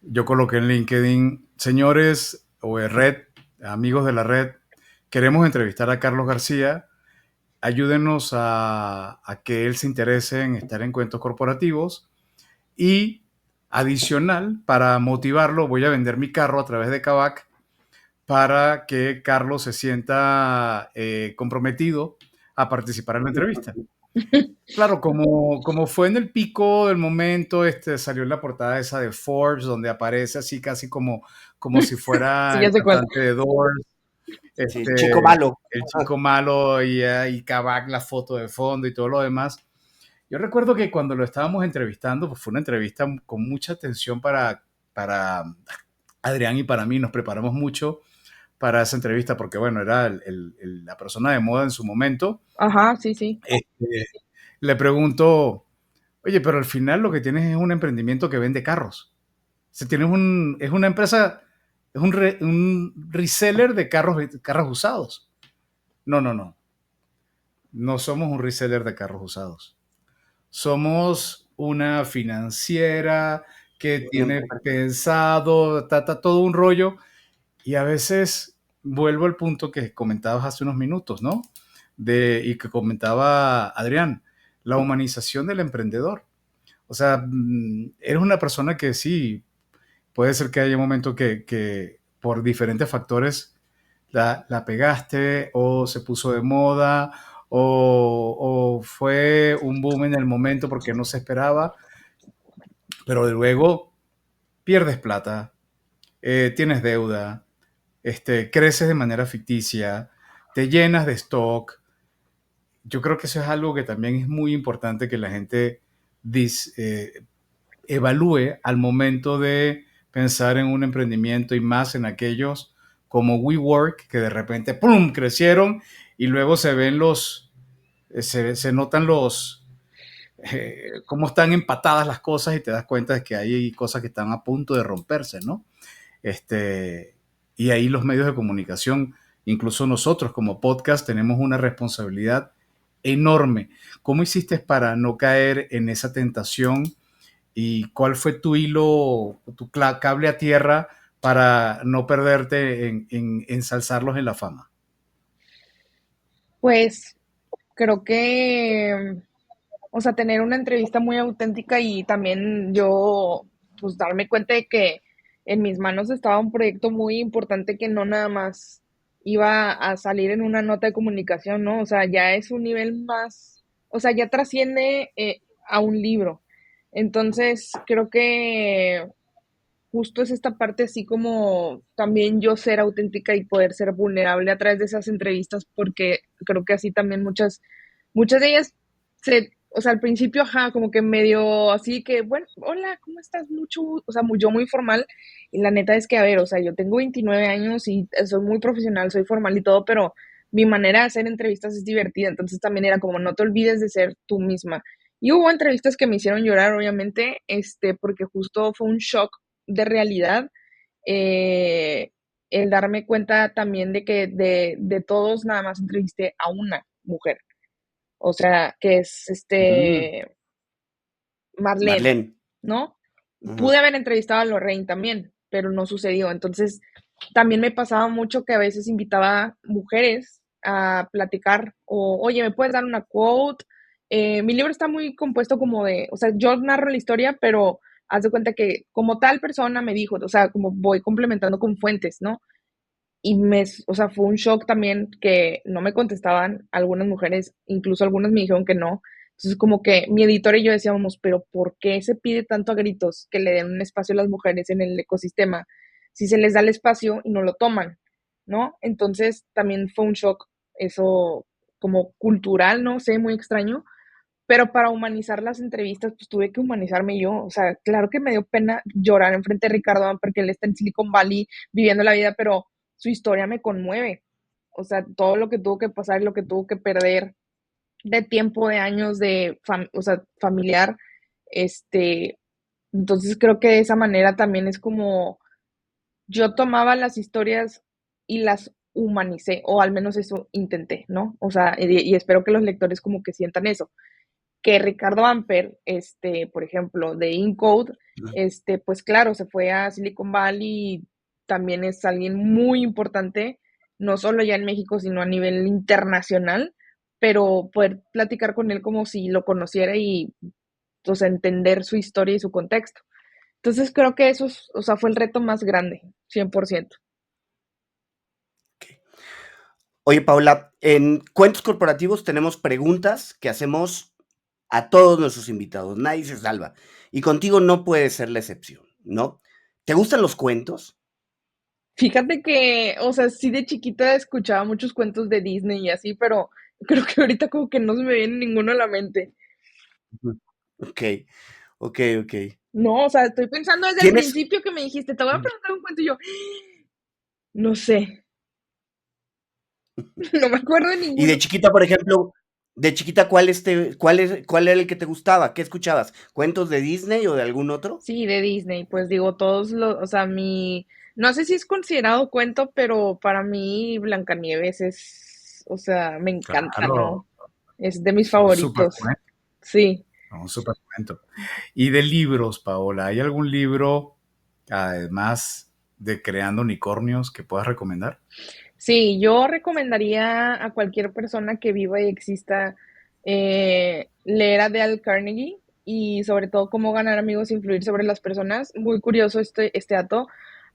yo coloqué en LinkedIn, señores o de red, amigos de la red, queremos entrevistar a Carlos García, ayúdenos a que él se interese en estar en cuentos corporativos y adicional, para motivarlo, voy a vender mi carro a través de Kavak para que Carlos se sienta comprometido a participar en la entrevista. Claro, como fue en el pico del momento, salió en la portada esa de Forbes, donde aparece así casi como si Sí, fuera ya el sé cuál. cantante de Doors, Sí, chico malo. el chico malo y Kavak, la foto de fondo y todo lo demás. Yo recuerdo que cuando lo estábamos entrevistando, pues fue una entrevista con mucha atención para Adrián y para mí, nos preparamos mucho para esa entrevista porque, bueno, era la persona de moda en su momento. Ajá, sí, sí. Le pregunto, oye, pero al final lo que tienes es un emprendimiento que vende carros. Si tienes es una empresa, es un reseller de carros usados. No, no, no. No somos un reseller de carros usados. Somos una financiera que tiene pensado, todo un rollo. Y a veces vuelvo al punto que comentabas hace unos minutos, ¿no? Y que comentaba Adrián, la humanización del emprendedor. O sea, eres una persona que sí, puede ser que haya un momento que por diferentes factores la pegaste o se puso de moda o fue un boom en el momento porque no se esperaba, pero luego pierdes plata, tienes deuda, creces de manera ficticia, te llenas de stock. Yo creo que eso es algo que también es muy importante que la gente evalúe al momento de pensar en un emprendimiento y más en aquellos como WeWork, que de repente ¡pum!, crecieron y luego se ven se notan cómo están empatadas las cosas y te das cuenta de que hay cosas que están a punto de romperse, ¿no? Y ahí los medios de comunicación, incluso nosotros como podcast, tenemos una responsabilidad enorme. ¿Cómo hiciste para no caer en esa tentación ¿Y cuál fue tu hilo, cable a tierra para no perderte en ensalzarlos en la fama? Pues creo que, o sea, tener una entrevista muy auténtica y también yo, pues darme cuenta de que en mis manos estaba un proyecto muy importante que no nada más iba a salir en una nota de comunicación, ¿no? O sea, ya es un nivel más, o sea, ya trasciende a un libro. Entonces, creo que justo es esta parte así como también yo ser auténtica y poder ser vulnerable a través de esas entrevistas, porque creo que así también muchas de ellas o sea, al principio, ajá, como que medio así que, bueno, hola, ¿cómo estás? Mucho, o sea, yo muy formal, y la neta es que, a ver, o sea, yo tengo 29 años y soy muy profesional, soy formal y todo, pero mi manera de hacer entrevistas es divertida, entonces también era como, no te olvides de ser tú misma. Y hubo entrevistas que me hicieron llorar, obviamente, porque justo fue un shock de realidad, eh, el darme cuenta también de que de todos nada más entrevisté a una mujer, o sea, que es Mm, Marlene, Marlene. ¿no? Ujú. Pude haber entrevistado a Lorraine también, pero no sucedió. Entonces, también me pasaba mucho que a veces invitaba mujeres a platicar o, oye, ¿me puedes dar una quote? Mi libro está muy compuesto como de, o sea, yo narro la historia, pero haz de cuenta que como tal persona me dijo, o sea, como voy complementando con fuentes, ¿no? Y o sea, fue un shock también que no me contestaban algunas mujeres, incluso algunas me dijeron que no. Entonces, como que mi editor y yo decíamos, pero ¿por qué se pide tanto a gritos que le den un espacio a las mujeres en el ecosistema si se les da el espacio y no lo toman, ¿no? Entonces, también fue un shock eso como cultural, no sé, muy extraño, pero para humanizar las entrevistas, pues tuve que humanizarme yo. O sea, claro que me dio pena llorar enfrente de Ricardo Van porque él está en Silicon Valley viviendo la vida, pero su historia me conmueve. O sea, todo lo que tuvo que pasar, lo que tuvo que perder de tiempo, de años, o sea, familiar. Este, entonces creo que de esa manera también es como yo tomaba las historias y las humanicé, o al menos eso intenté, ¿no? O sea, y espero que los lectores como que sientan eso que Ricardo Amper, por ejemplo, de Incode, pues claro, se fue a Silicon Valley y también es alguien muy importante, no solo ya en México, sino a nivel internacional, pero poder platicar con él como si lo conociera y, o sea, entender su historia y su contexto. Entonces creo que eso, o sea, fue el reto más grande, 100%. Oye, Paula, en Cuentos Corporativos tenemos preguntas que hacemos a todos nuestros invitados. Nadie se salva. Y contigo no puede ser la excepción, ¿no? ¿Te gustan los cuentos? Fíjate que, o sea, sí de chiquita escuchaba muchos cuentos de Disney y así, pero creo que ahorita como que no se me viene ninguno a la mente. Ujú. Ok, ok, ok. No, o sea, estoy pensando desde el ¿Tienes? principio que me dijiste, te voy a preguntar un cuento y yo, no sé, no me acuerdo de Y de ninguno. chiquita, por ejemplo, de chiquita, ¿cuál era el que te gustaba? ¿Qué escuchabas? ¿Cuentos de Disney o de algún otro? Sí, de Disney, pues digo, o sea, no sé si es considerado cuento, pero para mí Blancanieves es, o sea, me encanta, Claro, ¿no? Es de mis es un súper favoritos. cuento, Sí, un súper cuento. Y de libros, Paola, ¿hay algún libro, además de Creando Unicornios, que puedas recomendar? sí, yo recomendaría a cualquier persona que viva y exista leer a Dale Carnegie y sobre todo cómo ganar amigos e influir sobre las personas. Muy curioso este dato.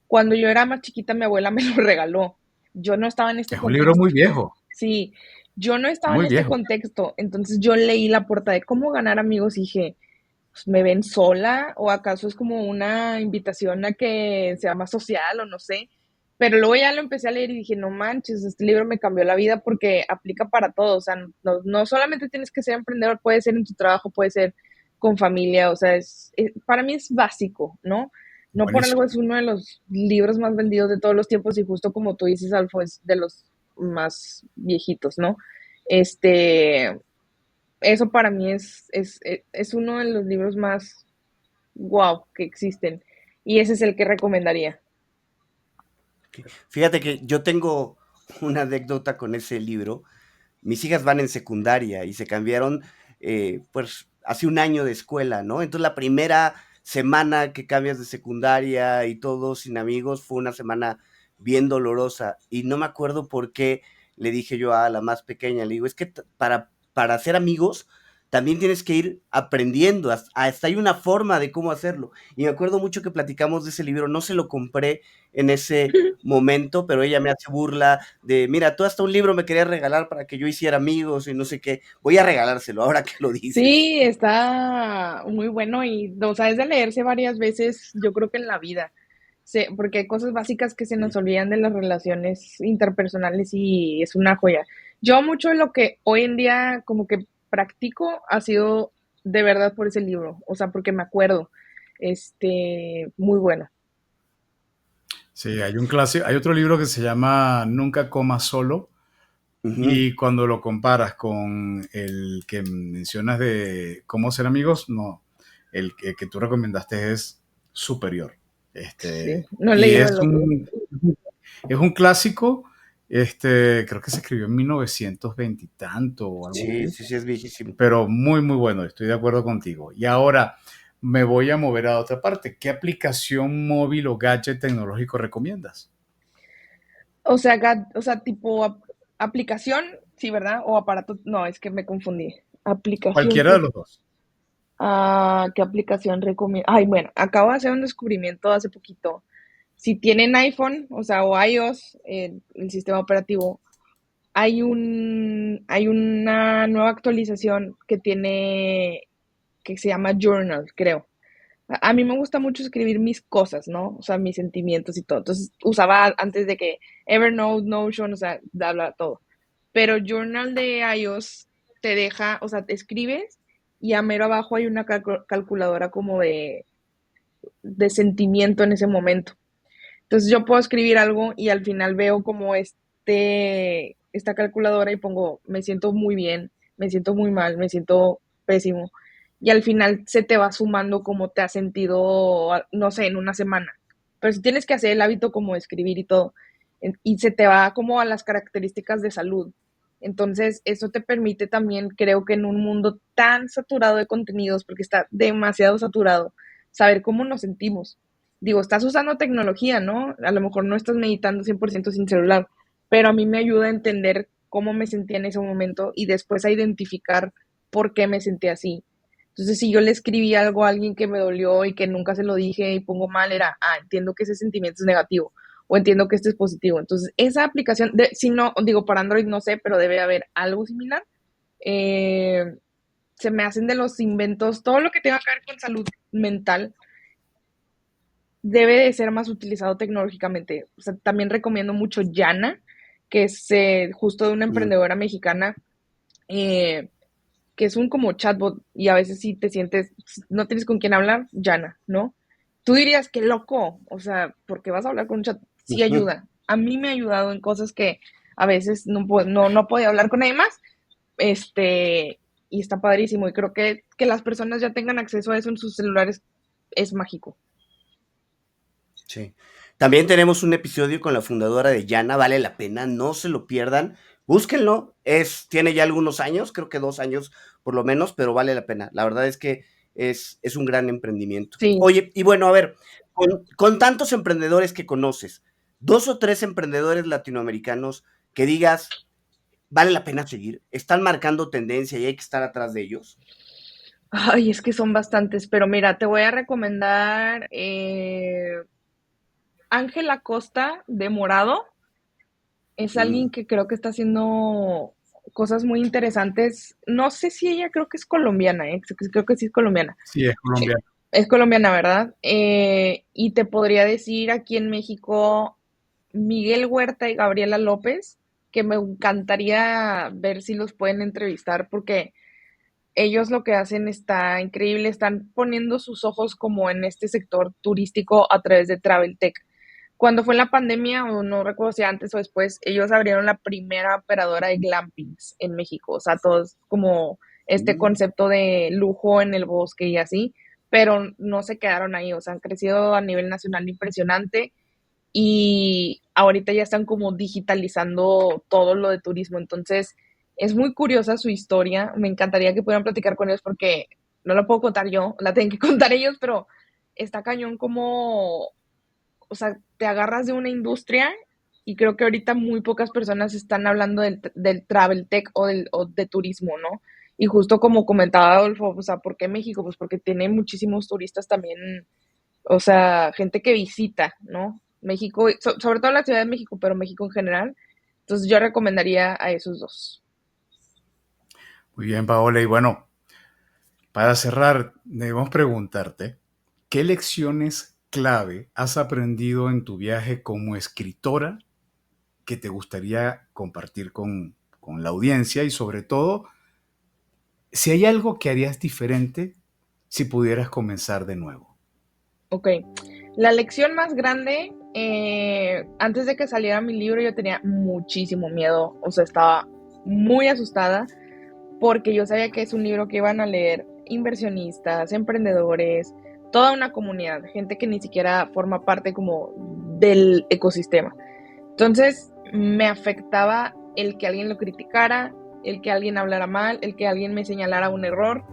Cuando yo era más chiquita, mi abuela me lo regaló. Yo no estaba en este Es un libro muy contexto. viejo, Sí, yo no estaba en muy este viejo. contexto. Entonces yo leí la portada de cómo ganar amigos y dije, pues, ¿me ven sola? ¿O acaso es como una invitación a que sea más social o no sé? Pero luego ya lo empecé a leer y dije, no manches, este libro me cambió la vida porque aplica para todo. O sea, no solamente tienes que ser emprendedor, puede ser en tu trabajo, puede ser con familia. O sea, para mí es básico, ¿no? No por algo Buenísimo. es uno de los libros más vendidos de todos los tiempos y justo como tú dices, Alfo, es de los más viejitos, ¿no? Este, eso para mí es uno de los libros más wow que existen. Y ese es el que recomendaría. Fíjate que yo tengo una anécdota con ese libro. Mis hijas van en secundaria y se cambiaron, pues, hace un año de escuela, ¿no? Entonces la primera semana que cambias de secundaria y todo sin amigos fue una semana bien dolorosa. Y no me acuerdo por qué le dije yo a la más pequeña, le digo, es que para hacer amigos también tienes que ir aprendiendo, hasta hay una forma de cómo hacerlo. Y me acuerdo mucho que platicamos de ese libro, no se lo compré en ese momento, pero ella me hace burla de, mira, tú hasta un libro me querías regalar para que yo hiciera amigos y no sé qué, voy a regalárselo ahora que lo dices. Sí, está muy bueno y, o sea, es de leerse varias veces, yo creo que en la vida, porque hay cosas básicas que se nos olvidan de las relaciones interpersonales y es una joya. Yo mucho de lo que hoy en día como que practico ha sido de verdad por ese libro, o sea, porque me acuerdo, muy bueno. Sí, hay un clásico, hay otro libro que se llama Nunca comas solo. Ujú. Y cuando lo comparas con el que mencionas de cómo ser amigos, no, el que tú recomendaste es superior. Sí, no he Y leído el otro. es un clásico, creo que se escribió en 1920 y tanto o algo Sí, así, sí, sí, es viejísimo. pero muy, muy bueno, estoy de acuerdo contigo. Y ahora me voy a mover a otra parte. ¿Qué aplicación móvil o gadget tecnológico recomiendas? O sea, o sea, tipo aplicación, sí, ¿verdad? O aparato, no, es que me confundí. Aplicación, Cualquiera de los dos. ¿qué aplicación recomiendo? Ay, bueno, acabo de hacer un descubrimiento hace poquito. Si tienen iPhone, o sea, o iOS, el sistema operativo, hay una nueva actualización que se llama Journal, creo. A mí me gusta mucho escribir mis cosas, ¿no? O sea, mis sentimientos y todo. Entonces, usaba antes de que Evernote, Notion, o sea, bla, bla, todo. Pero Journal de iOS te deja, o sea, te escribes y a mero abajo hay una calculadora como de sentimiento en ese momento. Entonces yo puedo escribir algo y al final veo como esta calculadora y pongo, me siento muy bien, me siento muy mal, me siento pésimo. Y al final se te va sumando como te has sentido, no sé, en una semana. Pero si tienes que hacer el hábito como de escribir y todo, y se te va como a las características de salud. Entonces, eso te permite también, creo que en un mundo tan saturado de contenidos, porque está demasiado saturado, saber cómo nos sentimos. Digo, estás usando tecnología, ¿no? A lo mejor no estás meditando 100% sin celular, pero a mí me ayuda a entender cómo me sentía en ese momento y después a identificar por qué me sentí así. Entonces, si yo le escribí algo a alguien que me dolió y que nunca se lo dije y pongo mal, era, entiendo que ese sentimiento es negativo o entiendo que este es positivo. Entonces, esa aplicación, si no, digo, para Android no sé, pero debe haber algo similar. Eh, Se me hacen de los inventos, todo lo que tenga que ver con salud mental debe de ser más utilizado tecnológicamente. O sea, también recomiendo mucho Yana, que es justo de una Mm. emprendedora mexicana, eh, que es un como chatbot y a veces si te sientes, no tienes con quién hablar, Yana, ¿no? Tú dirías, qué loco, o sea, porque vas a hablar con un chat, sí Ujú. ayuda. A mí me ha ayudado en cosas que a veces no podía hablar con nadie más, y está padrísimo. Y creo que las personas ya tengan acceso a eso en sus celulares es mágico. Sí. También tenemos un episodio con la fundadora de Yana, vale la pena, no se lo pierdan. Búsquenlo, tiene ya algunos años, creo que 2 años por lo menos, pero vale la pena. La verdad es que es un gran emprendimiento. Sí. Oye, y bueno, a ver, con tantos emprendedores que conoces, 2 o 3 emprendedores latinoamericanos que digas, vale la pena seguir, están marcando tendencia y hay que estar atrás de ellos. Ay, es que son bastantes, pero mira, te voy a recomendar Ángela Costa de Morado. Es alguien Mm, que creo que está haciendo cosas muy interesantes. No sé si ella creo que es colombiana, creo que sí es colombiana. Sí, es colombiano. Es colombiana, ¿verdad? Y te podría decir aquí en México Miguel Huerta y Gabriela López, que me encantaría ver si los pueden entrevistar porque ellos lo que hacen está increíble, están poniendo sus ojos como en este sector turístico a través de Travel Tech. Cuando fue en la pandemia, o no recuerdo si antes o después, ellos abrieron la primera operadora de glampings en México, o sea, todos como este mm. concepto de lujo en el bosque y así, pero no se quedaron ahí, o sea, han crecido a nivel nacional impresionante y ahorita ya están como digitalizando todo lo de turismo. Entonces, es muy curiosa su historia. Me encantaría que pudieran platicar con ellos porque no la puedo contar yo, la tienen que contar ellos, pero está cañón como, o sea, te agarras de una industria y creo que ahorita muy pocas personas están hablando del travel tech o de turismo, ¿no? Y justo como comentaba Adolfo, o sea, ¿por qué México? Pues porque tiene muchísimos turistas también, o sea, gente que visita, ¿no? México, sobre todo la Ciudad de México, pero México en general. Entonces yo recomendaría a esos dos. Muy bien, Paola. Y bueno, para cerrar, debemos preguntarte, ¿qué lecciones clave has aprendido en tu viaje como escritora que te gustaría compartir con la audiencia? Y sobre todo, si hay algo que harías diferente si pudieras comenzar de nuevo. Ok, la lección más grande, antes de que saliera mi libro yo tenía muchísimo miedo, o sea, estaba muy asustada porque yo sabía que es un libro que iban a leer inversionistas, emprendedores, toda una comunidad, gente que ni siquiera forma parte como del ecosistema. Entonces me afectaba el que alguien lo criticara, el que alguien hablara mal, el que alguien me señalara un error.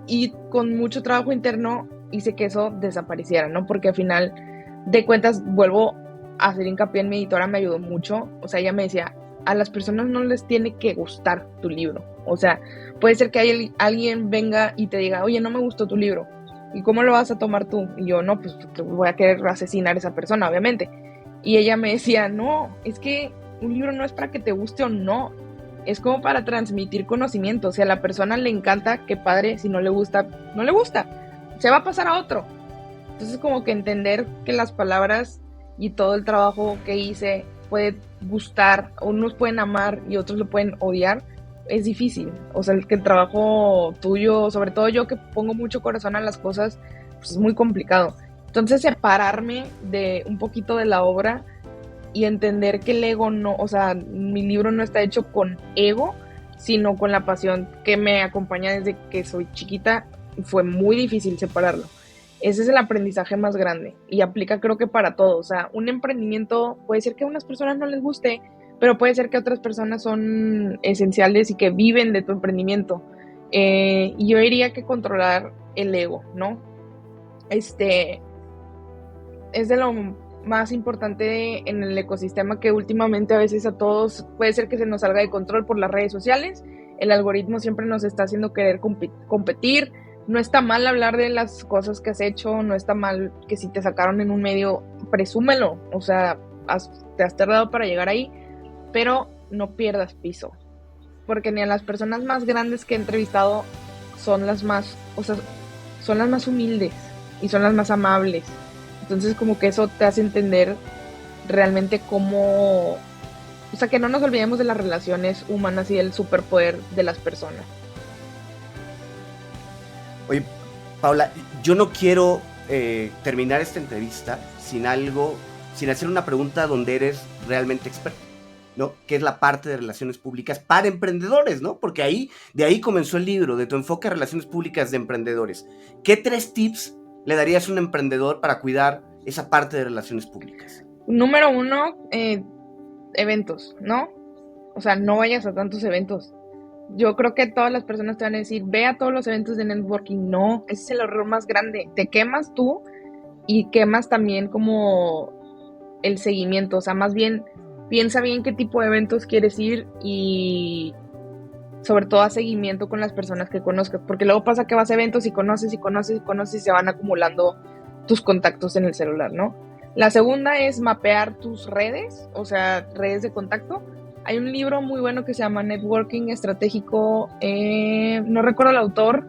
Y con mucho trabajo interno hice que eso desapareciera, ¿no? Porque al final de cuentas vuelvo a hacer hincapié en mi editora, me ayudó mucho. O sea, ella me decía, a las personas no les tiene que gustar tu libro. O sea, puede ser que alguien venga y te diga, oye, no me gustó tu libro. ¿Y cómo lo vas a tomar tú? Y yo, no, pues voy a querer asesinar a esa persona, obviamente. Y ella me decía, no, es que un libro no es para que te guste o no. Es como para transmitir conocimiento. Si a la persona le encanta, qué padre. Si no le gusta, no le gusta. Se va a pasar a otro. Entonces, como que entender que las palabras y todo el trabajo que hice puede gustar, unos pueden amar y otros lo pueden odiar, es difícil. O sea, que el trabajo tuyo, sobre todo yo que pongo mucho corazón a las cosas, pues es muy complicado. Entonces, separarme de un poquito de la obra y entender que el ego no, o sea, mi libro no está hecho con ego, sino con la pasión que me acompaña desde que soy chiquita. Fue muy difícil separarlo. Ese es el aprendizaje más grande y aplica creo que para todo. O sea, un emprendimiento puede ser que a unas personas no les guste, pero puede ser que otras personas son esenciales y que viven de tu emprendimiento. Y yo diría que controlar el ego, ¿no? Es de lo más importante en el ecosistema, que últimamente a veces a todos puede ser que se nos salga de control por las redes sociales. El algoritmo siempre nos está haciendo querer competir. No está mal hablar de las cosas que has hecho, no está mal que si te sacaron en un medio, presúmelo, o sea, te has tardado para llegar ahí, pero no pierdas piso, porque ni a las personas más grandes que he entrevistado son las más, o sea, son las más humildes y son las más amables. Entonces como que eso te hace entender realmente cómo, o sea, que no nos olvidemos de las relaciones humanas y del superpoder de las personas. Oye, Paula, yo no quiero terminar esta entrevista sin hacer una pregunta donde eres realmente experto, ¿no? Que es la parte de relaciones públicas para emprendedores, ¿no? Porque de ahí comenzó el libro, de tu enfoque a relaciones públicas de emprendedores. ¿Qué 3 tips le darías a un emprendedor para cuidar esa parte de relaciones públicas? Número 1, eventos, ¿no? O sea, no vayas a tantos eventos. Yo creo que todas las personas te van a decir, ve a todos los eventos de networking. No, ese es el error más grande. Te quemas tú y quemas también como el seguimiento. O sea, más bien, piensa bien qué tipo de eventos quieres ir y sobre todo a seguimiento con las personas que conozcas. Porque luego pasa que vas a eventos y conoces y se van acumulando tus contactos en el celular, ¿no? La segunda es mapear tus redes, o sea, redes de contacto. Hay un libro muy bueno que se llama Networking Estratégico, no recuerdo el autor,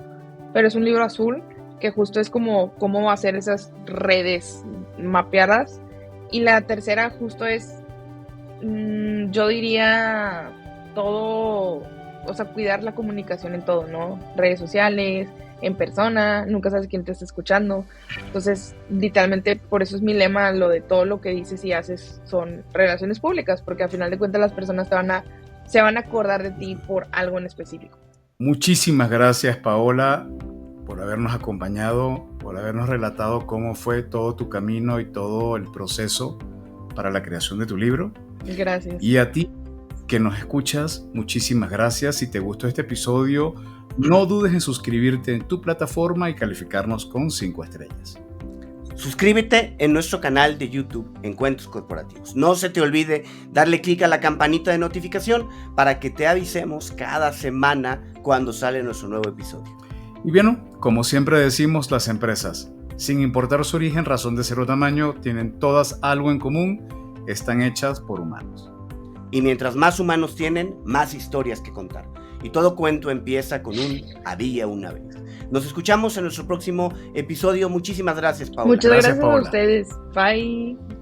pero es un libro azul que justo es como cómo hacer esas redes mapeadas. Y la tercera justo es, yo diría todo, o sea, cuidar la comunicación en todo, ¿no? Redes sociales, en persona, nunca sabes quién te está escuchando. Entonces, literalmente, por eso es mi lema, lo de todo lo que dices y haces son relaciones públicas, porque al final de cuentas las personas se van a acordar de ti por algo en específico. Muchísimas gracias, Paola, por habernos acompañado, por habernos relatado cómo fue todo tu camino y todo el proceso para la creación de tu libro. Gracias. Y a ti, que nos escuchas, muchísimas gracias. Si te gustó este episodio, no dudes en suscribirte en tu plataforma y calificarnos con 5 estrellas. Suscríbete en nuestro canal de YouTube, Encuentros Corporativos. No se te olvide darle clic a la campanita de notificación para que te avisemos cada semana cuando sale nuestro nuevo episodio. Y bien, como siempre decimos, las empresas, sin importar su origen, razón de ser o tamaño, tienen todas algo en común: están hechas por humanos. Y mientras más humanos tienen, más historias que contar. Y todo cuento empieza con un había una vez. Nos escuchamos en nuestro próximo episodio. Muchísimas gracias, Paola. Muchas gracias Paola. a ustedes. Bye.